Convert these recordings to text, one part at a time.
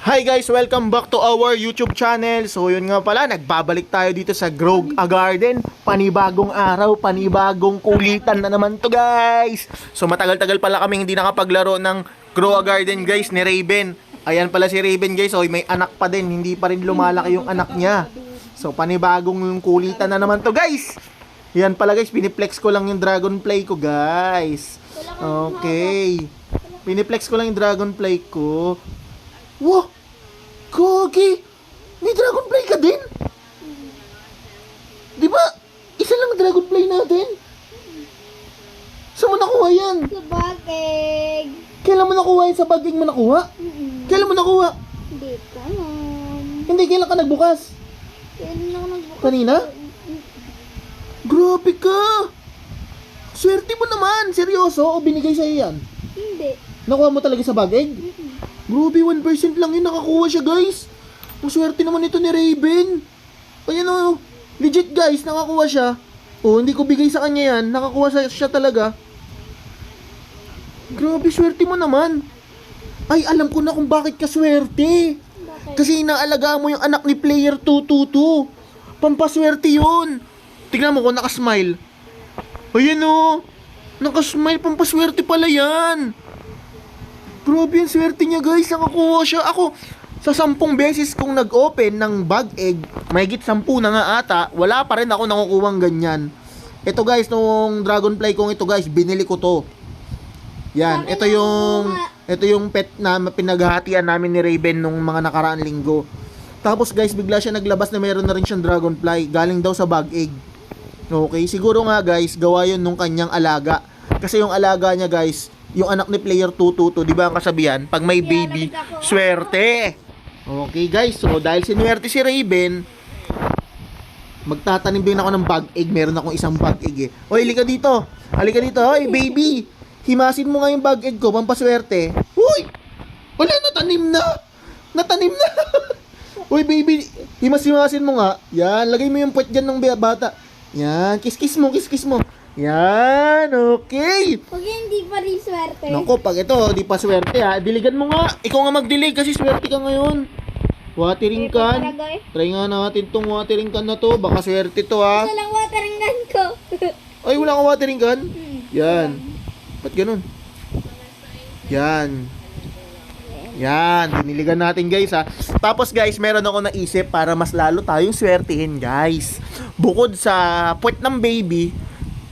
Hi guys, welcome back to our YouTube channel. So yun nga pala, nagbabalik tayo dito sa Grow a Garden. Panibagong araw, panibagong kulitan na naman to guys. So matagal-tagal pala kami hindi nakapaglaro ng Grow a Garden guys ni Raven. Ayan pala si Raven guys, oh, may anak pa din, hindi pa rin lumalaki yung anak niya. So panibagong yung kulitan na naman to guys. Yan pala guys, piniplex ko lang yung dragonfly ko guys. Okay. Piniplex ko lang yung dragonfly ko. Wow! Gogi! May dragonfly ka din? Di ba? Isa lang dragonfly natin? Saan mo nakuha yan? Sa bagay. Kailan mo nakuha yan? Sa baging mo nakuha? Kailan mo nakuha? Hindi ka naman. Hindi, kailan ka nagbukas? Kailan ako nagbukas? Kanina? Grabe ka! Swerte mo naman! Seryoso? O binigay sa'yo yan? Hindi. Nakuha mo talaga sa baging? Grabe, 1% lang yun, nakakuha siya guys. Ang swerte naman ito ni Raven. Ayan o, legit guys, nakakuha siya. Oh, hindi ko bigay sa kanya yan, nakakuha siya talaga. Grabe, swerte mo naman. Ay, alam ko na kung bakit ka swerte. Bakit? Kasi inaalagaan mo yung anak ni Player 222. Pampaswerte yun. Tingnan mo kung nakasmile. Ayan o, nakasmile, pampaswerte pala yan. Grabe yung swerte niya guys, nakakuha siya. Ako, sa 10 beses kong nag-open ng bag egg, mahigit 10 na nga ata, wala pa rin ako nakukuhang ganyan. Ito guys, nung dragonfly kong ito guys, binili ko to. Yan, ito yung pet na pinaghahatian namin ni Raven nung mga nakaraang linggo. Tapos guys, bigla siya naglabas na meron na rin siyang dragonfly, galing daw sa bag egg. Okay, siguro nga guys, gawa yun nung kanyang alaga. Kasi yung alaga niya guys, yung anak ni Player 222, di ba ang kasabihan? Pag may baby, swerte! Okay guys, so dahil sinuwerte si Raven, magtatanim din ako ng bag egg. Meron akong isang bag egg eh. Oy, halika dito! Halika dito, oy baby! Himasin mo nga yung bag egg ko, pampaswerte. Uy! Wala, natanim na! Natanim na! Uy baby, himasin mo nga. Yan, lagay mo yung puwet dyan ng bata. Yan, kiss mo. Yan, okay. Pag hindi pa rin swerte. Naku, pag ito, di pa swerte ha. Diligan mo nga. Ikaw nga mag-dilig kasi swerte ka ngayon. Watering can. Try nga natin tong watering can na to. Baka swerte to ha. Isa lang watering gun ko. Ay, wala kang watering can? Yan. Ba't ganun? Yan. Yan, diniligan natin guys ha. Tapos guys, meron ako naisip para mas lalo tayong swertihin guys. Bukod sa puwet ng baby,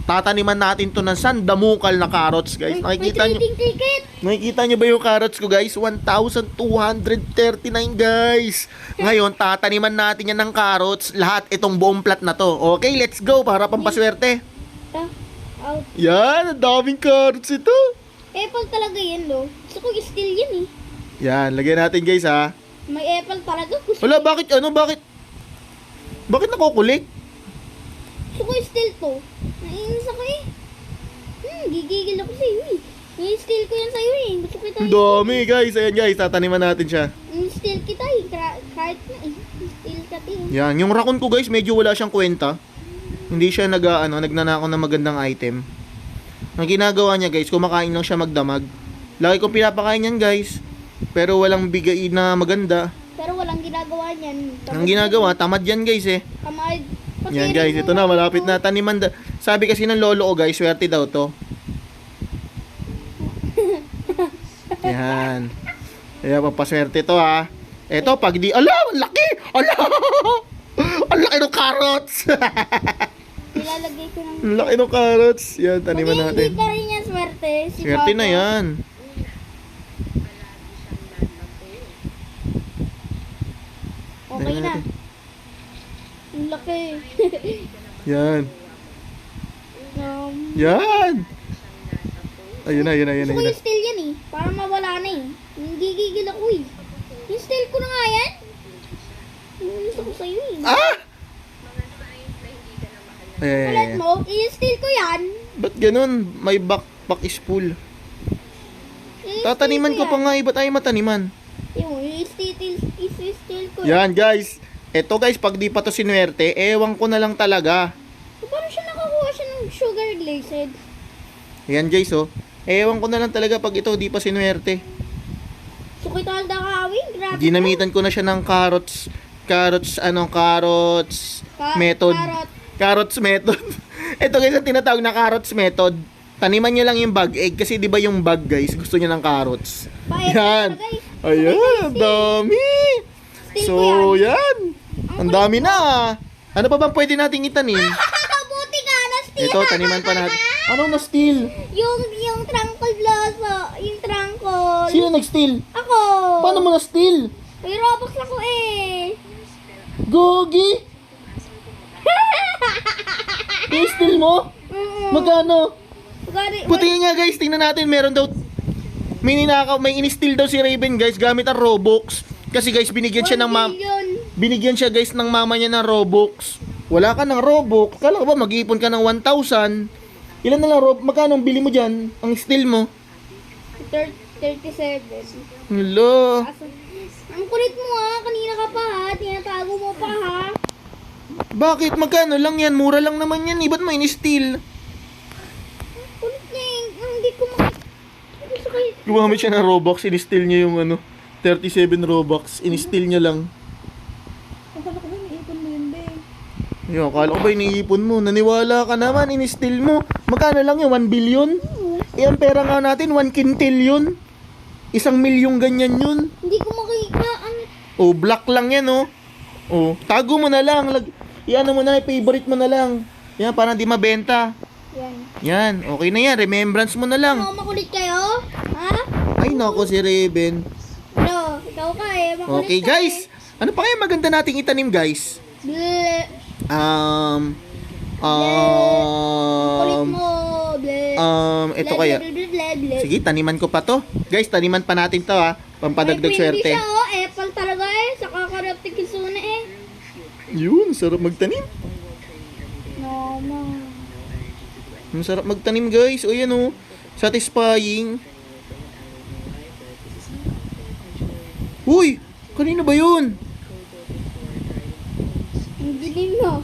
tataniman natin to ng sandamukal na carrots guys. Nakikita nyo? Ticket. Nakikita nyo ba yung carrots ko guys? 1,239 guys. Ngayon, tataniman natin yan ng carrots. Lahat itong buong plat na to. Okay, let's go para pampaswerte. Out. Yan, ang daming carrots ito. Apple talaga yan, lo. Gusto ko steal yan eh. Yan, lagyan natin guys ha. May apple talaga. Wala, bakit? Bakit nakukulik? Gusto ko steal to. Naiinis ako eh. Gigigil ako sa'yo eh. I-steal ko yan sa'yo eh. Gusto kita Ang dami guys. Ayan guys, tataniman natin siya. I-steal kita eh. Kahit na eh. I-steal ka eh. Yan, yung raccoon ko guys, medyo wala siyang kwenta. Hindi siya nagnanakaw ng magandang item. Ang ginagawa niya guys, kumakain lang siya magdamag. Lagi kong pinapakain yan guys. Pero walang bigay na maganda. Pero walang ginagawa niyan. Ang ginagawa, tamad yan guys eh. Tamad. Yan guys, ito na, malapit na taniman. Sabi kasi ng lolo ko guys, swerte daw to. Yan. Kaya papaswerte to ha. Eto, pag di, ala, ang laki! Ala! Ang laki ng carrots! Nilalagay ko ng... Ang laki ng carrots. Yan, taniman Pag natin. hindi pa rin yan swerte. Si Swerte Papa. na yan. Okay Taniman na. natin. Ang laki. Yan. um, Yan! Ayun na. gusto ko yung steal yan eh. Para mawala na eh. Hindi gigil ako eh. Yung steal ko na nga yan. Yung gusto ko sa'yo eh. Ah! Ulit mo, i-steal ko yan. Ba't ganun? My backpack is full. Tataniman ko pa nga, iba tayo mataniman. Yung i-steal ko. Yan guys. Eto guys, pag di pa to sinuwerte, ewan ko na lang talaga. So, paano siya nakakuha siya ng sugar glazed? Yan guys oh. Ewan ko na lang talaga pag ito di pa sinuwerte. So, Gusto ko talaga kawin. Grabe. Ginamitan ko na siya ng carrots method. Carrots method. Ito guys, ang tinatawag na carrots method. Taniman nyo lang yung bag egg kasi di ba yung bag guys, gusto niya ng carrots. Yan. Ayan, ang dami. So, yan. Ang dami na. Ano pa bang pwede nating itanim? Buti nga, na-steal. Ito, taniman pa natin. Anong na-steal? Yung trangkol blaso. Yung trangkol. Sino nag-steal? Ako. Paano mo na-steal? May Robux ako eh. Gogi? I-steal mo? Magkano? Puti nga guys, tingnan natin, meron daw may ninakaw, may in-steal daw si Raven guys gamit ang Robux. Kasi guys, binigyan siya guys ng mama niya ng Robux. Wala ka ng Robux. Kala ko ba mag-iipon ka ng 1,000? Ilan na lang magkano ang bili mo diyan? Ang steal mo? 37. Hello. Ang kulit mo ha, kanina ka pa ha, tinatago mo pa ha. Bakit? Magkano lang yan? Mura lang naman yan. Ba't mo in-steal? Kulit niya hindi ko gusto kayo. Gumamit siya ng Robux, in-steal niya yung 37 Robux. In-steal niya lang. Akala ko ba naipon mo yun be? Yo, akala ko ba iniipon mo? Naniwala ka naman, in-steal mo. Magkano lang yun? 1 billion? Eh, ang pera nga natin, 1 quintillion. 1 milyong ganyan yun. Hindi ko makikita. Oh, black lang yan, oh. Oh, tago mo na lang. Iano mo na, favorite mo na lang. Yan, para di mabenta. Yan. Yan, okay na yan. Remembrance mo na lang. Ano, makulit kayo? Ha? Ay, nako si Raven. Ano, ikaw ka eh. Makulit Okay, ka guys. Ano pa kaya maganda nating itanim, guys? Bleh. Kulit mo. Bleh. Ito kaya. Bleh. Sige, taniman ko pa to. Guys, taniman pa natin to ha. Pampadagdag swerte. Ay, siya oh. Apple talaga eh. Sa kakarapti kisuna eh. Yun, sarap magtanim. No. Ang sarap magtanim, guys. O yan o. Satisfying. Uy! Kanino ba yun? Ang dilim no.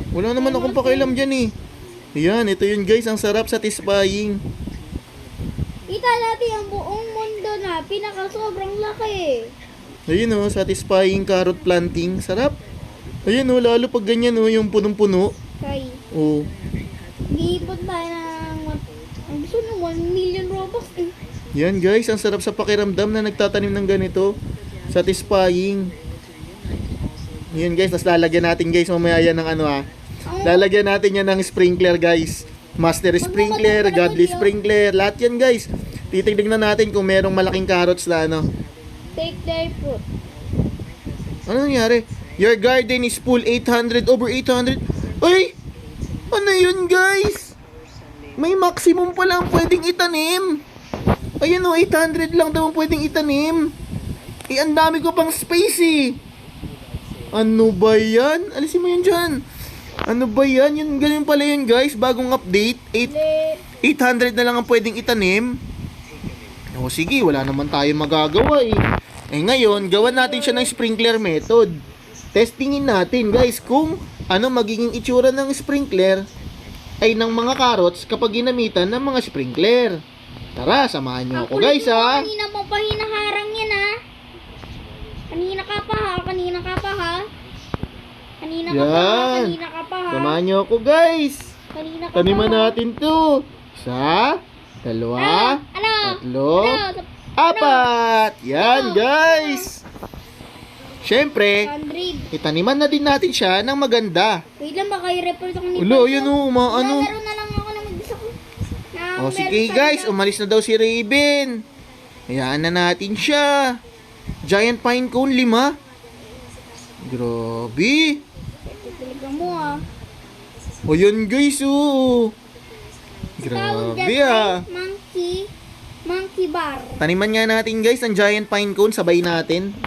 Wala naman akong pakialam dyan eh. Ayan, ito yun guys. Ang sarap, satisfying. Kita natin ang buong mundo na pinaka sobrang laki. Ayun o, satisfying carrot planting. Sarap. Ayun o, lalo pag ganyan o, yung punong-puno. Kay, O. giipon tayo ng ang gusto ng 1 million Robux eh. Yan guys, ang sarap sa pakiramdam na nagtatanim ng ganito. Satisfying. Yan guys, tapos lalagyan natin guys mamaya yan ng lalagyan natin yan ng sprinkler guys. Master sprinkler, godly sprinkler, lahat yan guys. Titignan natin kung merong malaking carrots na Take their fruit. Ano nangyari? Your garden is full 800 over 800. Ay! Ano yun guys? May maximum pa lang pwedeng itanim. Ayun o, 800 lang daw ang pwedeng itanim. Eh, ang dami ko pang space eh. Ano ba yan? Alisin mo yan dyan. Ano ba yan? Yun, ganyan pala yun guys. Bagong update. 800 na lang ang pwedeng itanim. O sige, wala naman tayo magagawa eh. Eh ngayon, gawan natin siya ng sprinkler method. Testingin natin guys kung ano magiging itsura ng sprinkler ay ng mga carrots kapag ginamitan ng mga sprinkler. Tara, samahan nyo ako guys ha. Kanina mo pa hinaharang yan ha. Kanina ka pa ha. Kanina ka pa ha. Kanina ka pa ha. Kanina ka pa ha. Samahan nyo ako guys. Kanina ka Taniman pa ha. natin to. Isa, dalawa, tatlo, apat. Yan guys. Siyempre, 100. itaniman na din natin siya ng maganda. Wait lang, baka i-report ako ni Ulo, yun o, umaano. Laro na lang ako na mag-isa ko. O sige guys, umalis na daw si Raven. Hayaan na natin siya. Giant pine cone 5. Grabe. Ito talaga mo ah. O yun guys, oh. Tawag Grabe dyan ah. ay monkey bar. Taniman nga natin guys ang giant pine cone, sabay natin.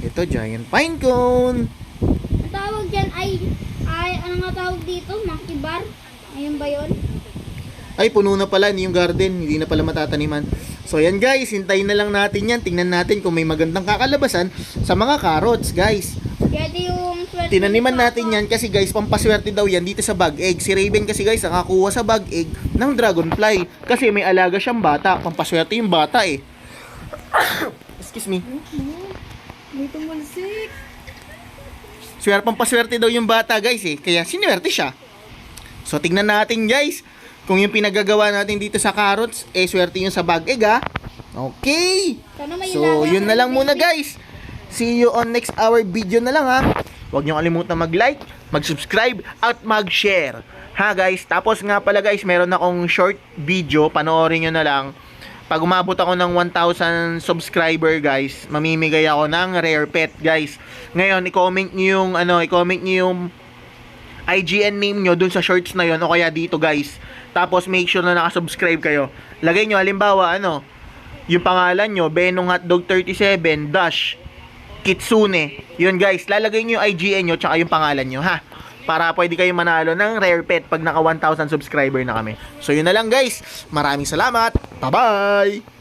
Ito, giant pine cone. Ang tawag dyan ay ano nga tawag dito? Monkey bar? Ayun ba yun? Ay, puno na pala yung garden. Hindi na pala matataniman. So, yan guys. Hintayin na lang natin yan. Tingnan natin kung may magandang kakalabasan sa mga carrots, guys. Kaya ito yung swerte Tinaniman ni Papa. natin yan kasi guys, pampaswerte daw yan dito sa bag egg. Si Raven kasi guys, nakakuha sa bag egg ng dragonfly. Kasi may alaga siyang bata. Pampaswerte yung bata eh. Excuse me. May tumalsik. Pampaswerte daw yung bata guys eh. Kaya sinuwerte siya. So tingnan natin guys. Kung yung pinagagawa natin dito sa carrots, swerte yung sa bag egg ha. Okay. Sana may So ilaga yun na sa lang muna baby. guys. See you on next hour video na lang ha. Huwag niyo kalimutan mag-like, mag-subscribe, at mag-share. Ha guys. Tapos nga pala guys, meron akong short video. Panoorin nyo na lang. Pag umabot ako ng 1,000 subscriber guys, mamimigay ako ng rare pet guys. Ngayon, i-comment niyo yung IGN name nyo dun sa shorts na yon o kaya dito guys. Tapos make sure na nakasubscribe kayo. Lagay nyo halimbawa yung pangalan nyo, Benong Hotdog 37 dash Kitsune. Yun guys, lalagay nyo yung IGN nyo tsaka yung pangalan nyo ha. Para pwede kayo manalo ng rare pet pag naka 1,000 subscriber na kami. So yun na lang guys. Maraming salamat. Bye-bye!